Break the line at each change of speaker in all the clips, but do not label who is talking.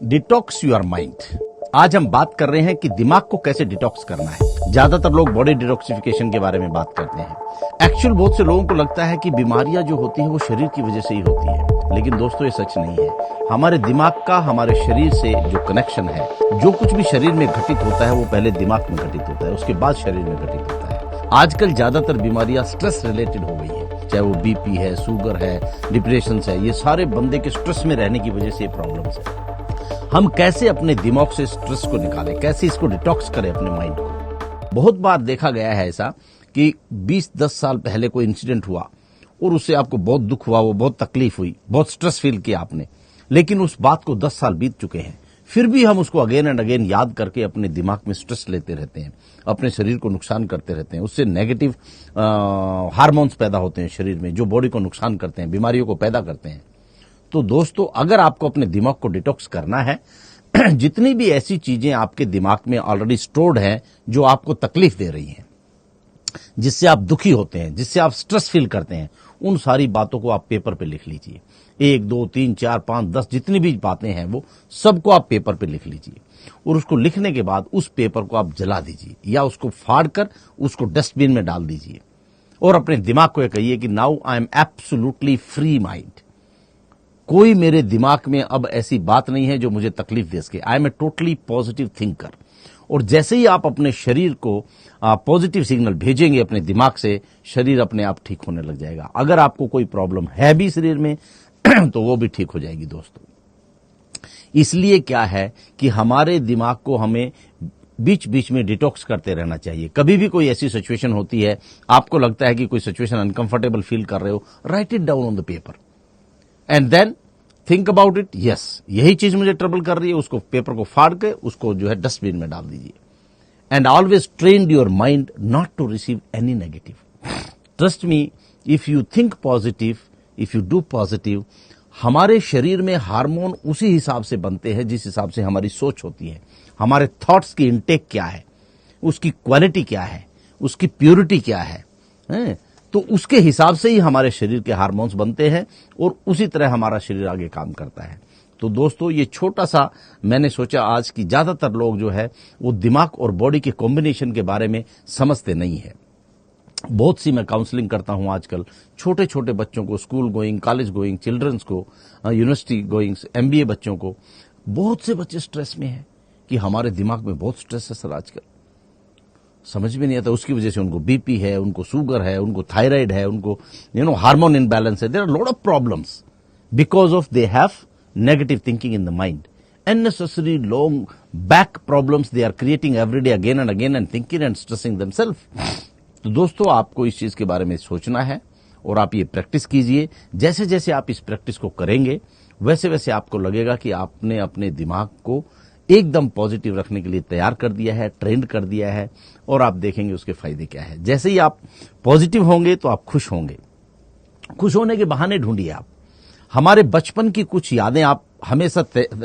Detox your mind. आज हम बात कर रहे हैं कि दिमाग को कैसे डिटॉक्स करना है। ज्यादातर लोग बॉडी डिटॉक्सिफिकेशन के बारे में बात करते हैं। एक्चुअल बहुत से लोगों को लगता है कि बीमारियां जो होती हैं वो शरीर की वजह से ही होती है, लेकिन दोस्तों ये सच नहीं है। हमारे दिमाग का हमारे शरीर से जो कनेक्शन है, जो कुछ भी शरीर में घटित होता है वो पहले दिमाग में घटित होता है, उसके बाद शरीर में घटित होता है। आजकल ज्यादातर बीमारियां स्ट्रेस रिलेटेड हो गई है, चाहे वो बीपी है, शुगर है, डिप्रेशन है, ये सारे बंदे के स्ट्रेस में रहने की वजह से ये प्रॉब्लम्स है। हम कैसे अपने दिमाग से स्ट्रेस को निकालें, कैसे इसको डिटॉक्स करें अपने माइंड को। बहुत बार देखा गया है ऐसा कि 20-10 साल पहले कोई इंसिडेंट हुआ और उससे आपको बहुत दुख हुआ, वो बहुत तकलीफ हुई, बहुत स्ट्रेस फील किया आपने, लेकिन उस बात को 10 साल बीत चुके हैं, फिर भी हम उसको अगेन एंड अगेन याद करके अपने दिमाग में स्ट्रेस लेते रहते हैं, अपने शरीर को नुकसान करते रहते हैं। उससे नेगेटिव हार्मोन्स पैदा होते हैं शरीर में, जो बॉडी को नुकसान करते हैं, बीमारियों को पैदा करते हैं। तो दोस्तों, अगर आपको अपने दिमाग को डिटॉक्स करना है, जितनी भी ऐसी चीजें आपके दिमाग में ऑलरेडी स्टोर्ड हैं जो आपको तकलीफ दे रही हैं, जिससे आप दुखी होते हैं, जिससे आप स्ट्रेस फील करते हैं, उन सारी बातों को आप पेपर पे लिख लीजिए। 1, 2, 3, 4, 5, 10 जितनी भी बातें हैं वो सबको आप पेपर पे लिख लीजिए, और उसको लिखने के बाद उस पेपर को आप जला दीजिए या उसको फाड़ कर उसको डस्टबिन में डाल दीजिए, और अपने दिमाग को यह कहिए कि now I am absolutely free mind. कोई मेरे दिमाग में अब ऐसी बात नहीं है जो मुझे तकलीफ दे सके। I am a totally positive thinker. और जैसे ही आप अपने शरीर को पॉजिटिव सिग्नल भेजेंगे अपने दिमाग से, शरीर अपने आप ठीक होने लग जाएगा। अगर आपको कोई प्रॉब्लम है भी शरीर में तो वो भी ठीक हो जाएगी दोस्तों। इसलिए क्या है कि हमारे दिमाग को हमें बीच बीच में डिटॉक्स करते रहना चाहिए। कभी भी कोई ऐसी सिचुएशन होती है, आपको लगता है कि कोई सिचुएशन अनकंफर्टेबल फील कर रहे हो, write it down on the paper and then think about it. Yes, यही चीज मुझे ट्रबल कर रही है, उसको पेपर को फाड़ के उसको जो है डस्टबिन में डाल दीजिए। And always train your mind not to receive any negative. Trust me, if you think positive, if you do positive, हमारे शरीर में हार्मोन उसी हिसाब से बनते हैं जिस हिसाब से हमारी सोच होती है। हमारे थॉट्स की इंटेक क्या है, उसकी क्वालिटी क्या है, उसकी प्योरिटी क्या है, तो उसके हिसाब से ही हमारे शरीर के हार्मोन्स बनते हैं और उसी तरह हमारा शरीर आगे काम करता है। तो दोस्तों, ये छोटा सा मैंने सोचा आज कि ज्यादातर लोग जो है वो दिमाग और बॉडी के कॉम्बिनेशन के बारे में समझते नहीं है। बहुत सी मैं काउंसलिंग करता हूं आजकल, छोटे छोटे बच्चों को, school going, college going childrens को, यूनिवर्सिटी गोइंग MBA बच्चों को। बहुत से बच्चे स्ट्रेस में हैं कि हमारे दिमाग में बहुत स्ट्रेस है सर आजकल, समझ में नहीं आता। उसकी वजह से उनको बीपी है, उनको शुगर है, उनको थायराइड है, उनको हार्मोन इनबैलेंस है। There are lot of problems because of they have negative thinking in the mind. Unnecessary long back problems they are creating every day again and again and thinking and stressing themselves. तो दोस्तों, आपको इस चीज के बारे में सोचना है और आप ये प्रैक्टिस कीजिए। जैसे जैसे आप इस प्रैक्टिस को करेंगे, वैसे वैसे आपको लगेगा कि आपने अपने दिमाग को एकदम पॉजिटिव रखने के लिए तैयार कर दिया है, ट्रेंड कर दिया है, और आप देखेंगे उसके फायदे क्या है। जैसे ही आप पॉजिटिव होंगे तो आप खुश होंगे। खुश होने के बहाने ढूंढिए आप। हमारे बचपन की कुछ यादें आप हमेशा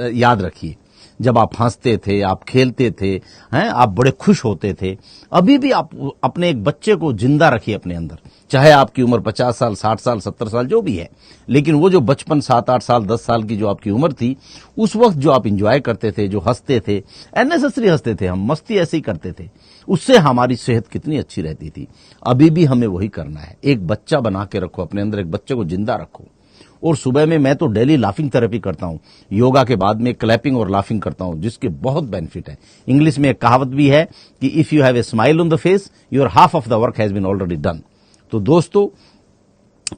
याद रखिए। जब आप हंसते थे, आप खेलते थे, आप बड़े खुश होते थे। अभी भी आप अपने एक बच्चे को जिंदा रखिए अपने अंदर, चाहे आपकी उम्र 50 साल, 60 साल, 70 साल जो भी है, लेकिन वो जो बचपन 7-8 साल, 10 साल की जो आपकी उम्र थी, उस वक्त जो आप एंजॉय करते थे, जो हंसते थे, अननेसेसरी हंसते थे, हम मस्ती ऐसे ही करते थे, उससे हमारी सेहत कितनी अच्छी रहती थी। अभी भी हमें वही करना है। एक बच्चा बना के रखो अपने अंदर, एक बच्चे को जिंदा रखो। और सुबह में मैं तो डेली लाफिंग थेरेपी करता हूं। योगा के बाद में क्लैपिंग और लाफिंग करता हूं, जिसके बहुत बेनिफिट है। इंग्लिश में एक कहावत भी है कि if you have a smile on the face, your half of the work has been already done. तो दोस्तों,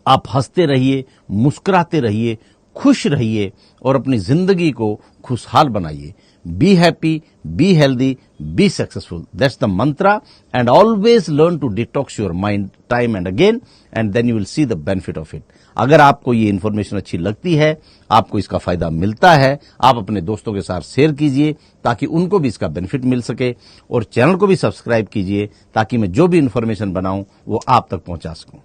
आप हंसते रहिए, मुस्कुराते रहिए, खुश रहिए और अपनी जिंदगी को खुशहाल बनाइए। Be happy, be healthy, be successful, that's the mantra. And always learn to detox your mind time and again, and then you will see the benefit of it. अगर आपको ये इन्फॉर्मेशन अच्छी लगती है, आपको इसका फायदा मिलता है, आप अपने दोस्तों के साथ शेयर कीजिए ताकि उनको भी इसका बेनिफिट मिल सके, और चैनल को भी सब्सक्राइब कीजिए ताकि मैं जो भी इन्फॉर्मेशन बनाऊं वो आप तक पहुंचा सकूं।